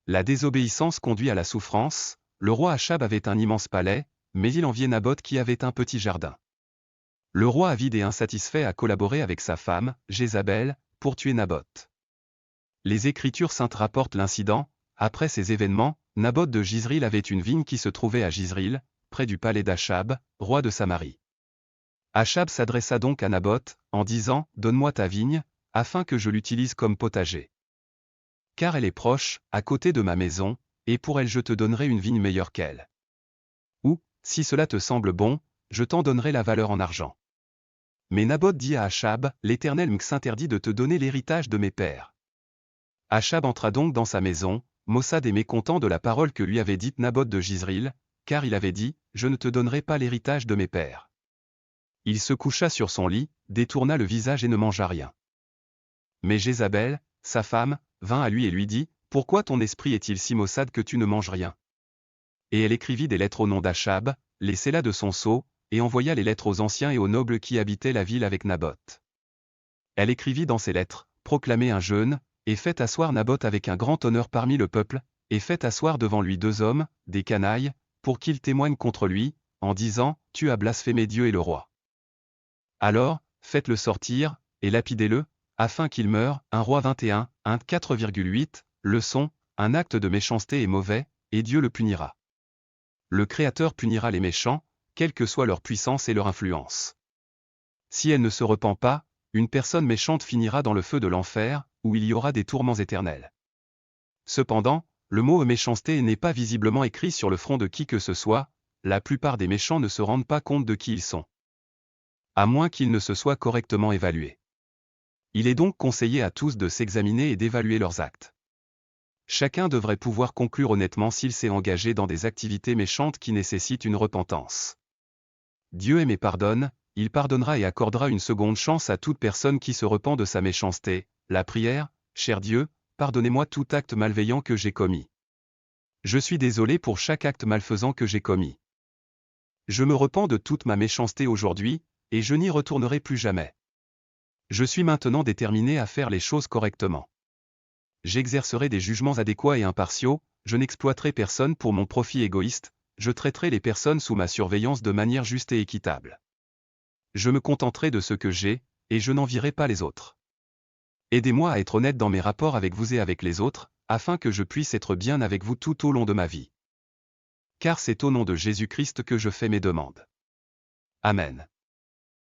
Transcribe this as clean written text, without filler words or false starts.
La désobéissance conduit à la souffrance. Le roi Achab avait un immense palais, mais il enviait Naboth qui avait un petit jardin. Le roi avide et insatisfait a collaboré avec sa femme, Jézabel, pour tuer Naboth. Les Écritures saintes rapportent l'incident. Après ces événements, Naboth de Jizril avait une vigne qui se trouvait à Jizril, près du palais d'Achab, roi de Samarie. Achab s'adressa donc à Naboth, en disant « Donne-moi ta vigne, afin que je l'utilise comme potager. Car elle est proche, à côté de ma maison, et pour elle je te donnerai une vigne meilleure qu'elle. Ou, si cela te semble bon, je t'en donnerai la valeur en argent. » Mais Naboth dit à Achab, « L'Éternel m'interdit de te donner l'héritage de mes pères. » Achab entra donc dans sa maison, maussade et mécontent de la parole que lui avait dite Naboth de Jizril, car il avait dit, « Je ne te donnerai pas l'héritage de mes pères. » Il se coucha sur son lit, détourna le visage et ne mangea rien. Mais Jézabel, sa femme, vint à lui et lui dit, « Pourquoi ton esprit est-il si maussade que tu ne manges rien ?» Et elle écrivit des lettres au nom d'Achab, les scella de son sceau, et envoya les lettres aux anciens et aux nobles qui habitaient la ville avec Naboth. Elle écrivit dans ces lettres, « Proclamez un jeûne, et faites asseoir Naboth avec un grand honneur parmi le peuple, et faites asseoir devant lui 2 hommes, des canailles, pour qu'ils témoignent contre lui, en disant, Tu as blasphémé Dieu et le roi. Alors, faites-le sortir, et lapidez-le, afin qu'il meure. » 1 Roi 21, 1 4,8, leçon, un acte de méchanceté est mauvais, et Dieu le punira. Le Créateur punira les méchants, quelle que soit leur puissance et leur influence. Si elle ne se repent pas, une personne méchante finira dans le feu de l'enfer, où il y aura des tourments éternels. Cependant, le mot méchanceté n'est pas visiblement écrit sur le front de qui que ce soit. La plupart des méchants ne se rendent pas compte de qui ils sont. À moins qu'ils ne se soient correctement évalués. Il est donc conseillé à tous de s'examiner et d'évaluer leurs actes. Chacun devrait pouvoir conclure honnêtement s'il s'est engagé dans des activités méchantes qui nécessitent une repentance. Dieu aime et pardonne, il pardonnera et accordera une seconde chance à toute personne qui se repent de sa méchanceté. La prière, cher Dieu, pardonnez-moi tout acte malveillant que j'ai commis. Je suis désolé pour chaque acte malfaisant que j'ai commis. Je me repens de toute ma méchanceté aujourd'hui, et je n'y retournerai plus jamais. Je suis maintenant déterminé à faire les choses correctement. J'exercerai des jugements adéquats et impartiaux, je n'exploiterai personne pour mon profit égoïste, je traiterai les personnes sous ma surveillance de manière juste et équitable. Je me contenterai de ce que j'ai, et je n'envierai pas les autres. Aidez-moi à être honnête dans mes rapports avec vous et avec les autres, afin que je puisse être bien avec vous tout au long de ma vie. Car c'est au nom de Jésus-Christ que je fais mes demandes. Amen.